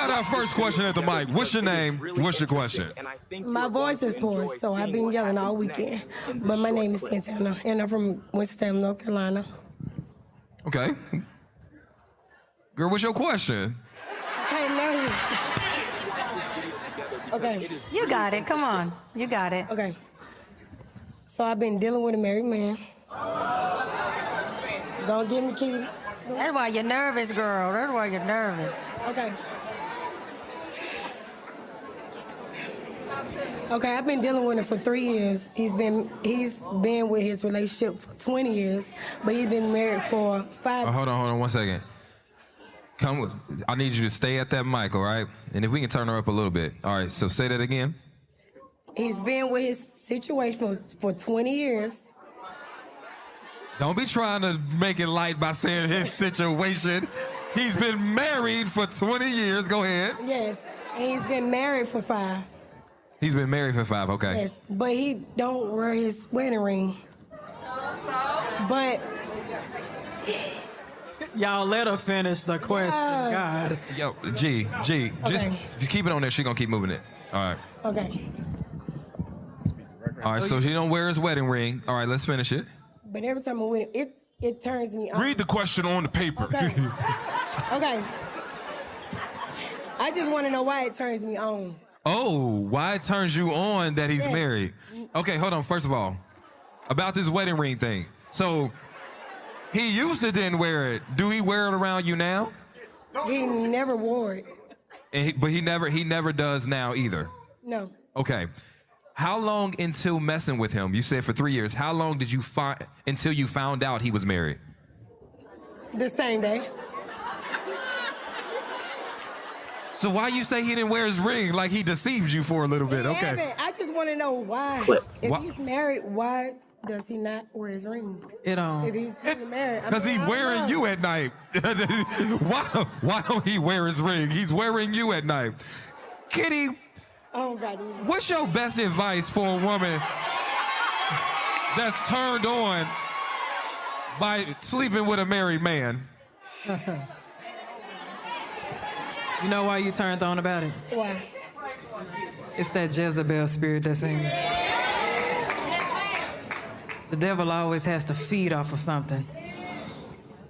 got our first question at the mic. What's your name? What's your question? My voice is hoarse, so I've been yelling all weekend. But my name is Santana, and I'm from Winston, North Carolina. Okay. Girl, what's your question? Okay, now Okay. You got it. Come on. You got it. Okay. So I've been dealing with a married man. Don't give me key. That's why you're nervous, girl. That's why you're nervous. Okay. Okay, I've been dealing with him for 3 years. He's been with his relationship for 20 years, but he's been married for 5. Hold on 1 second. I need you to stay at that mic, all right? And if we can turn her up a little bit. All right, so say that again. He's been with his situation for 20 years. Don't be trying to make it light by saying his situation. He's been married for 20 years. Go ahead. Yes, and he's been married for 5. He's been married for 5, okay. Yes, but he don't wear his wedding ring. But y'all let her finish the question. God. Yo, G, Okay. just keep it on there. She gonna keep moving it. All right. Okay. All right, so she don't wear his wedding ring. All right, let's finish it. But every time I'm with him, it turns me on. Read the question on the paper. Okay. Okay. I just want to know why it turns me on. Oh, why it turns you on that he's Yes. married? Okay, hold on. First of all, about this wedding ring thing. So he used to didn't wear it. Do he wear it around you now? He never wore it. But he never does now either. No. Okay. How long until messing with him? You said for 3 years. How long did you find until you found out he was married? The same day. So why you say he didn't wear his ring? Like he deceived you for a little bit. He Okay. haven't. I just want to know why. If he's married, why does he not wear his ring? If he's really married. Because he's wearing you at night. why don't he wear his ring? He's wearing you at night. Kitty, Oh, God. what's your best advice for a woman that's turned on by sleeping with a married man? You know why you turned on about it? Why? It's that Jezebel spirit that's in you. The devil always has to feed off of something.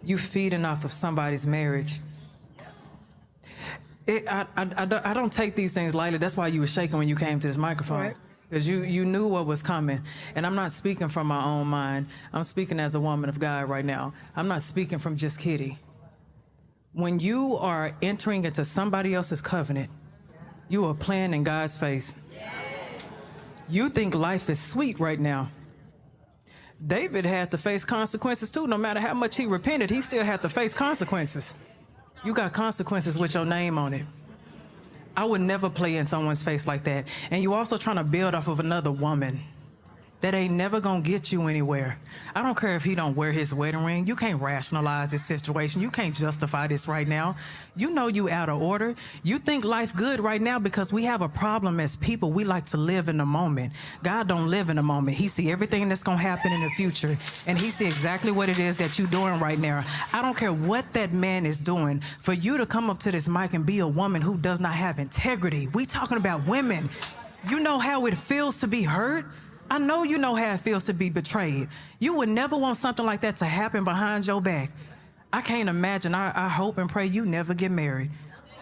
You feeding off of somebody's marriage. I don't take these things lightly. That's why you were shaking when you came to this microphone. Right. Because you knew what was coming. And I'm not speaking from my own mind. I'm speaking as a woman of God right now. I'm not speaking from just Kitty. When you are entering into somebody else's covenant, you are playing in God's face. You think life is sweet right now. David had to face consequences too. No matter how much he repented, he still had to face consequences. You got consequences with your name on it. I would never play in someone's face like that. And you also trying to build off of another woman. That ain't never gonna get you anywhere. I don't care if he don't wear his wedding ring. You can't rationalize this situation. You can't justify this right now. You know you out of order. You think life good right now because we have a problem as people. We like to live in the moment. God don't live in the moment. He see everything that's gonna happen in the future. And he see exactly what it is that you doing right now. I don't care what that man is doing. For you to come up to this mic and be a woman who does not have integrity. We talking about women. You know how it feels to be hurt? I know you know how it feels to be betrayed. You would never want something like that to happen behind your back. I can't imagine. I hope and pray you never get married.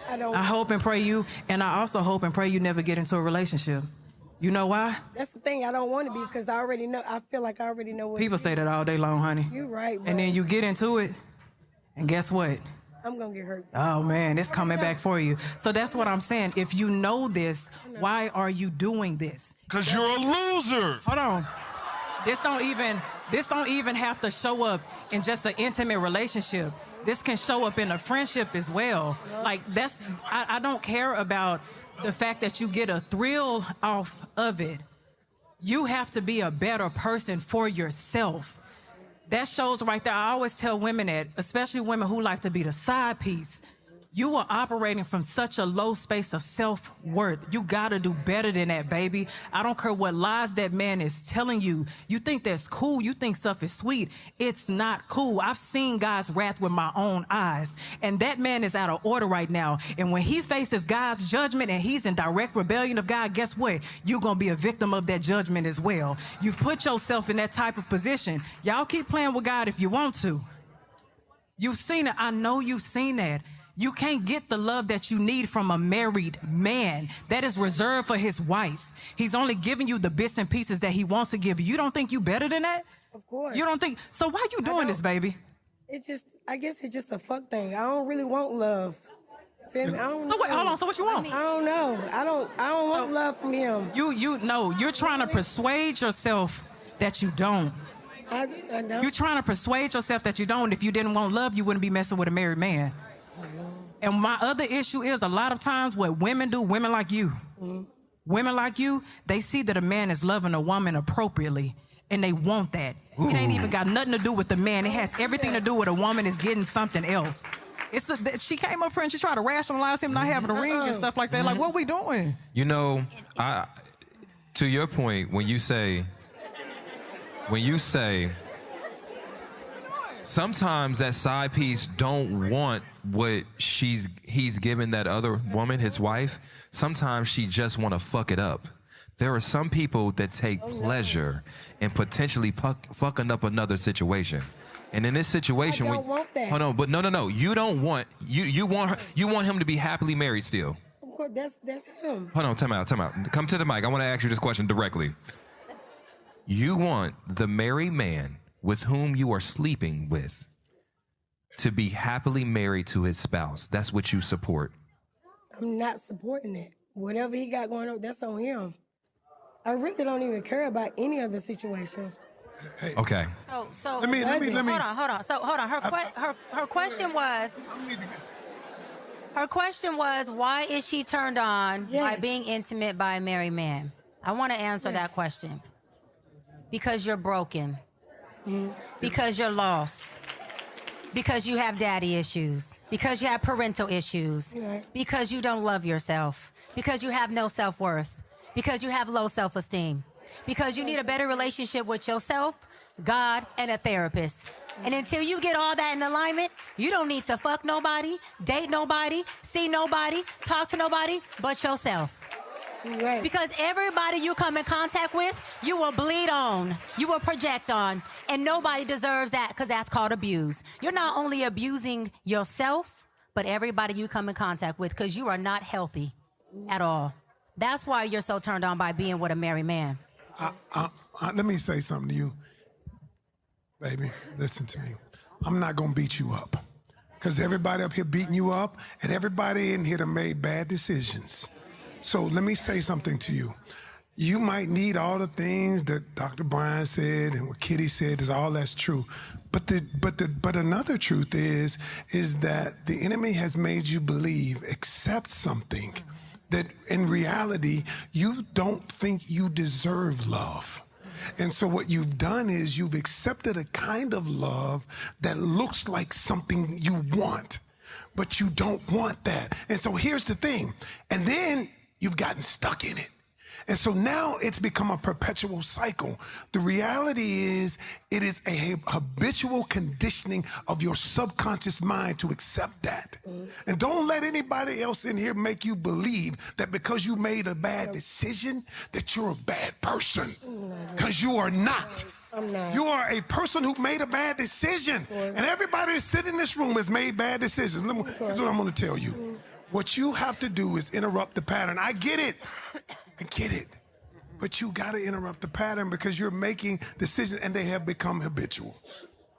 I hope and pray you, and I also hope and pray you never get into a relationship. You know why? That's the thing. I don't want to be because I already know. I feel like I already know what. People say that all day long, honey. You're right, bro. And then you get into it, and guess what? I'm going to get hurt. Oh, man, it's coming back for you. So that's what I'm saying. If you know this, why are you doing this? Because you're a loser. Hold on. This don't even have to show up in just an intimate relationship. This can show up in a friendship as well. Like, I don't care about the fact that you get a thrill off of it. You have to be a better person for yourself. That shows right there. I always tell women that, especially women who like to be the side piece. You are operating from such a low space of self-worth. You gotta do better than that, baby. I don't care what lies that man is telling you. You think that's cool. You think stuff is sweet. It's not cool. I've seen God's wrath with my own eyes. And that man is out of order right now. And when he faces God's judgment and he's in direct rebellion of God, guess what? You're gonna be a victim of that judgment as well. You've put yourself in that type of position. Y'all keep playing with God if you want to. You've seen it. I know you've seen that. You can't get the love that you need from a married man. That is reserved for his wife. He's only giving you the bits and pieces that he wants to give you. You don't think you better than that? Of course. You don't think? So why you doing this, baby? It's just, I guess it's just a fuck thing. I don't really want love. Feel me? I don't So wait, know. hold on. So what you want? I don't know. I don't want love from him. You're trying to persuade yourself that you don't. I don't. You're trying to persuade yourself that you don't. If you didn't want love, you wouldn't be messing with a married man. And my other issue is a lot of times what women do, women like you, women like you, they see that a man is loving a woman appropriately and they want that. It ain't even got nothing to do with the man. It has everything to do with a woman is getting something else. She came up here and she tried to rationalize him not having a ring and stuff like that. Like, what we doing? You know, to your point, when you say, sometimes that side piece don't want what he's giving that other woman, his wife. Sometimes she just want to fuck it up. There are some people that take pleasure in potentially fucking up another situation. And in this situation, I don't want that. Hold on, but no. You don't want you want him to be happily married still. Of course, that's him. Hold on, time out. Come to the mic. I want to ask you this question directly. You want the married man with whom you are sleeping with to be happily married to his spouse. That's what you support. I'm not supporting it. Whatever he got going on, that's on him. I really don't even care about any other situation. Hey, Okay. So let me. hold on. So hold on. Her question was, why is she turned on by being intimate by a married man? I want to answer that question. Because you're broken. Because you're lost. Because you have daddy issues. Because you have parental issues. Because you don't love yourself. Because you have no self-worth. Because you have low self-esteem. Because you need a better relationship with yourself, God, and a therapist. And until you get all that in alignment, you don't need to fuck nobody, date nobody, see nobody, talk to nobody but yourself. Right. Because everybody you come in contact with, you will bleed on, you will project on, and nobody deserves that because that's called abuse. You're not only abusing yourself, but everybody you come in contact with because you are not healthy at all. That's why you're so turned on by being with a married man. Let me say something to you, baby. Listen to me. I'm not gonna beat you up, because everybody up here beating you up, and everybody in here that made bad decisions. So let me say something to you. You might need all the things that Dr. Brian said and what Kitty said. Is all that's true, but another truth is that the enemy has made you believe, accept something that in reality you don't think you deserve love. And so what you've done is you've accepted a kind of love that looks like something you want, but you don't want that. And so here's the thing. And then you've gotten stuck in it. And so now it's become a perpetual cycle. The reality is it is a habitual conditioning of your subconscious mind to accept that. And don't let anybody else in here make you believe that because you made a bad decision that you're a bad person. Because you are not. I'm not. You are a person who made a bad decision. And everybody that's sitting in this room has made bad decisions. Here's what I'm going to tell you. What you have to do is interrupt the pattern. I get it. I get it. But you got to interrupt the pattern because you're making decisions and they have become habitual.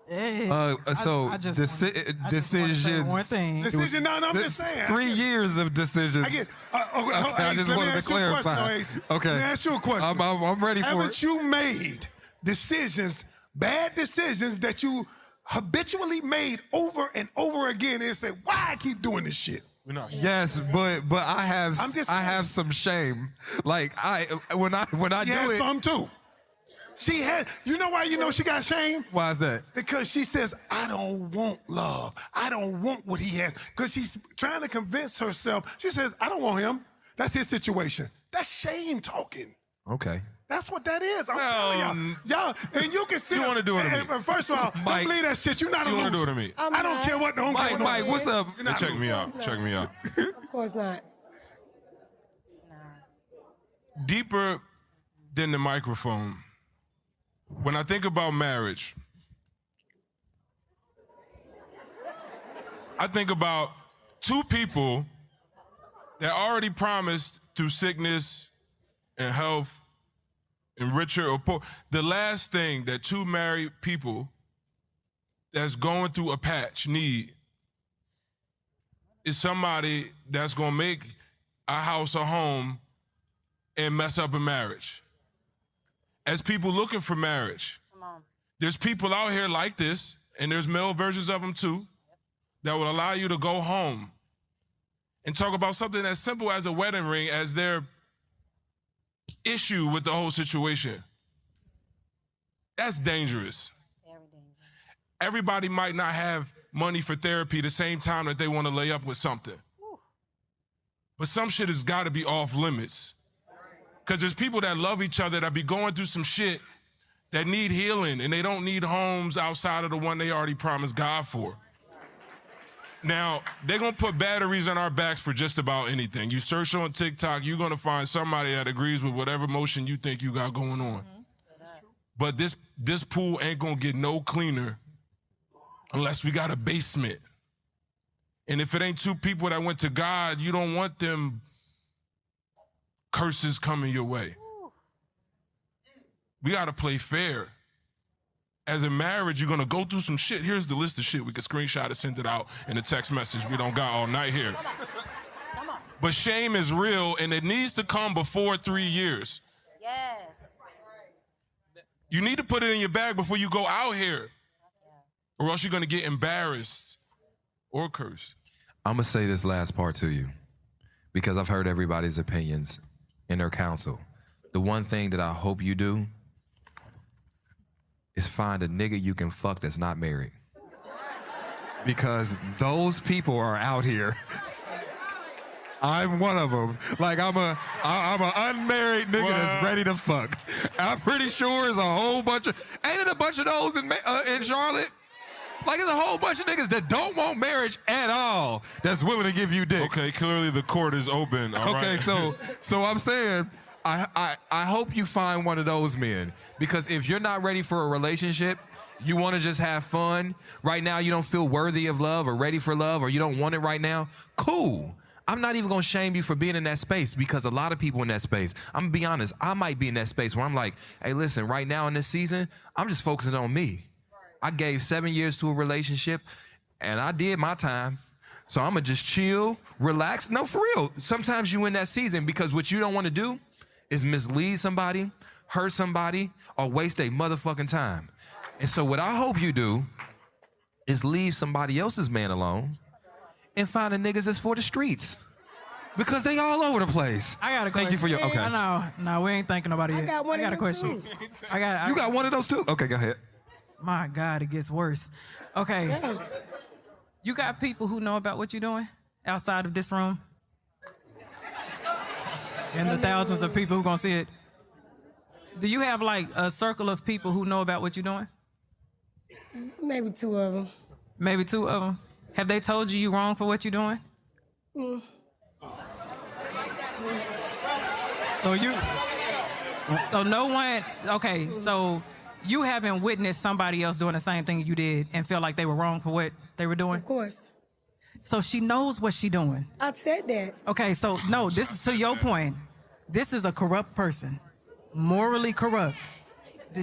So decisions. One thing. Decision, no, I'm just saying. 3 years of decisions. I get I just wanted to clarify. Okay. Let me ask you a question. I'm ready for it. Haven't you made decisions, bad decisions that you habitually made over and over again and say, why I keep doing this shit? Yes, but I have some shame. Like when I do it. Some too. She had, you know why you know she got shame? Why is that? Because she says, I don't want love. I don't want what he has. Because she's trying to convince herself. She says, I don't want him. That's his situation. That's shame talking. Okay. That's what that is. I'm telling y'all. And you can see. You wanna do it to me. And first of all, Mike, don't believe that shit. You're not a You loser. want to do it to me? I don't care what. Don't care what Mike, what's up? You're not a Check me loser. out. Check me out. Of course not. Deeper than the microphone. When I think about marriage, I think about two people that already promised through sickness and health and richer or poor. The last thing that two married people that's going through a patch need is somebody that's gonna make a house a home and mess up a marriage. As people looking for marriage, there's people out here like this, and there's male versions of them too, that will allow you to go home and talk about something as simple as a wedding ring as their issue with the whole situation. That's dangerous. Very dangerous. Everybody might not have money for therapy the same time that they want to lay up with something. But some shit has got to be off limits. Because there's people that love each other that be going through some shit that need healing, and they don't need homes outside of the one they already promised God for. Now, they're going to put batteries on our backs for just about anything. You search on TikTok, you're going to find somebody that agrees with whatever motion you think you got going on. But this pool ain't going to get no cleaner unless we got a basement. And if it ain't two people that went to God, you don't want them curses coming your way. We got to play fair. As a marriage, you're going to go through some shit. Here's the list of shit. We could screenshot it, send it out in a text message. We don't got all night here. But shame is real, and it needs to come before 3 years. Yes. You need to put it in your bag before you go out here, or else you're going to get embarrassed or cursed. I'm going to say this last part to you because I've heard everybody's opinions in their counsel. The one thing that I hope you do is find a nigga you can fuck that's not married. Because those people are out here. I'm one of them. Like I'm a unmarried nigga that's ready to fuck. I'm pretty sure there's a whole bunch of, ain't it a bunch of those in Charlotte? Like there's a whole bunch of niggas that don't want marriage at all that's willing to give you dick. Okay, clearly the court is open. All Okay, right. so I'm saying, I hope you find one of those men, because if you're not ready for a relationship, you want to just have fun right now, you don't feel worthy of love or ready for love, or you don't want it right now, cool. I'm not even going to shame you for being in that space, because a lot of people in that space, I'm going to be honest, I might be in that space where I'm like, hey, listen, right now in this season, I'm just focusing on me. I gave 7 years to a relationship, and I did my time. So I'm going to just chill, relax. No, for real. Sometimes you in that season because what you don't want to do is mislead somebody, hurt somebody, or waste their motherfucking time. And so what I hope you do is leave somebody else's man alone and find the niggas that's for the streets. Because they all over the place. I got a question. Thank you for your, okay. No, we ain't thinking nobody yet. I got one I got a of them question. too. You got one of those too? Okay, go ahead. My God, it gets worse. Okay. You got people who know about what you're doing outside of this room? And the thousands of people who gonna see it. Do you have like a circle of people who know about what you're doing? Maybe two of them. Maybe two of them. Have they told you wrong for what you're doing? So no one, okay, so you haven't witnessed somebody else doing the same thing you did and feel like they were wrong for what they were doing? Of course. So she knows what she's doing. I said that. Okay, so no, this is to your point. This is a corrupt person, morally corrupt.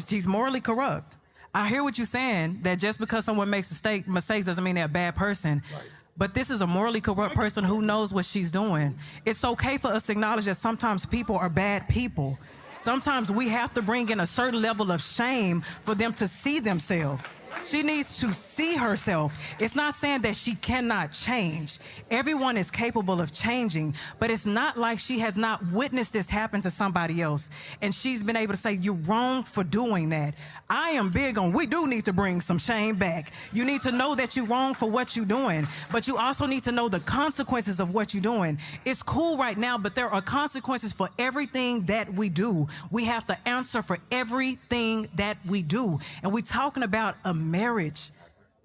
She's morally corrupt. I hear what you're saying, that just because someone makes mistakes doesn't mean they're a bad person. Right. But this is a morally corrupt person who knows what she's doing. It's okay for us to acknowledge that sometimes people are bad people. Sometimes we have to bring in a certain level of shame for them to see themselves. She needs to see herself. It's not saying that she cannot change. Everyone is capable of changing, but it's not like she has not witnessed this happen to somebody else, and she's been able to say, you're wrong for doing that. I am big on, we do need to bring some shame back. You need to know that you're wrong for what you're doing, but you also need to know the consequences of what you're doing. It's cool right now, but there are consequences for everything that we do. We have to answer for everything that we do. And we're talking about a marriage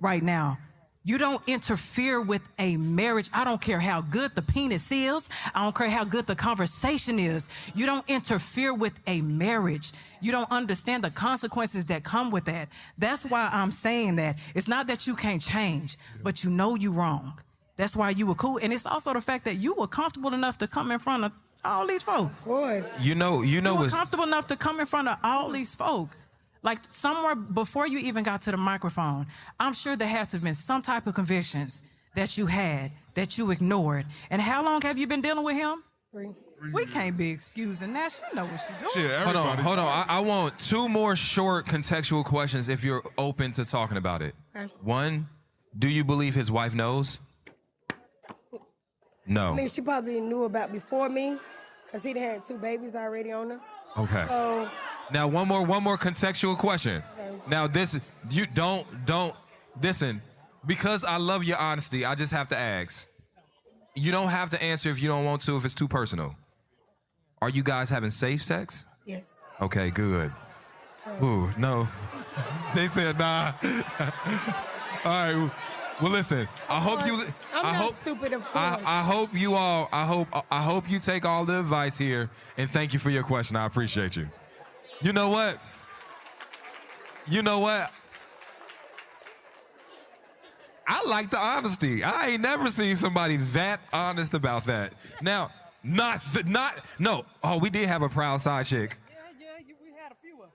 right now. You don't interfere with a marriage. I don't care how good the penis is. I don't care how good the conversation is. You don't interfere with a marriage. You don't understand the consequences that come with that. That's why I'm saying that. It's not that you can't change, but you know you're wrong. That's why you were cool. And it's also the fact that you were comfortable enough to come in front of all these folk. Of course. You were comfortable enough to come in front of all these folk. Like somewhere before you even got to the microphone, I'm sure there had to have been some type of convictions that you had, that you ignored. And how long have you been dealing with him? 3. We can't be excusing that. She know what she's doing. Shit, Hold on. everybody. I want 2 more short contextual questions if you're open to talking about it. Okay. 1, do you believe his wife knows? No. I mean, she probably knew about before me, because he'd had 2 babies already on her. Okay. So, Now one more contextual question. Okay. Now this, you don't listen, because I love your honesty, I just have to ask. You don't have to answer if you don't want to, if it's too personal. Are you guys having safe sex? yes. Okay, good. Ooh, no. They said nah. All right. Well, listen. I hope you. I'm I not hope. stupid, of course. I hope you all. I hope you take all the advice here, and thank you for your question. I appreciate you. You know what? I like the honesty. I ain't never seen somebody that honest about that. Now, no. Oh, we did have a proud side chick. We had a few of them.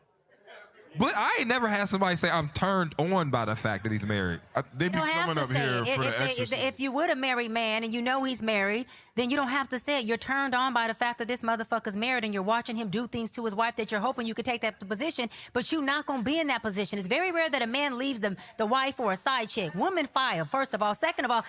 But I ain't never had somebody say I'm turned on by the fact that he's married. They be You don't have coming to up say here it. for the exorcism. If you would a married man and you know he's married, then you don't have to say it. You're turned on by the fact that this motherfucker's married and you're watching him do things to his wife that you're hoping you could take that position, but you're not going to be in that position. It's very rare that a man leaves the wife for a side chick. Woman fire, first of all. Second of all,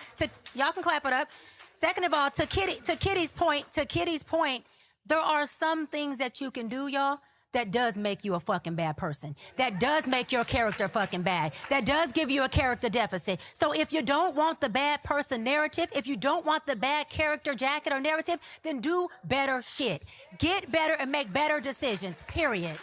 y'all can clap it up. Second of all, to Kitty's point, there are some things that you can do, y'all, that does make you a fucking bad person. That does make your character fucking bad. That does give you a character deficit. So if you don't want the bad person narrative, if you don't want the bad character jacket or narrative, then do better shit. Get better and make better decisions, period.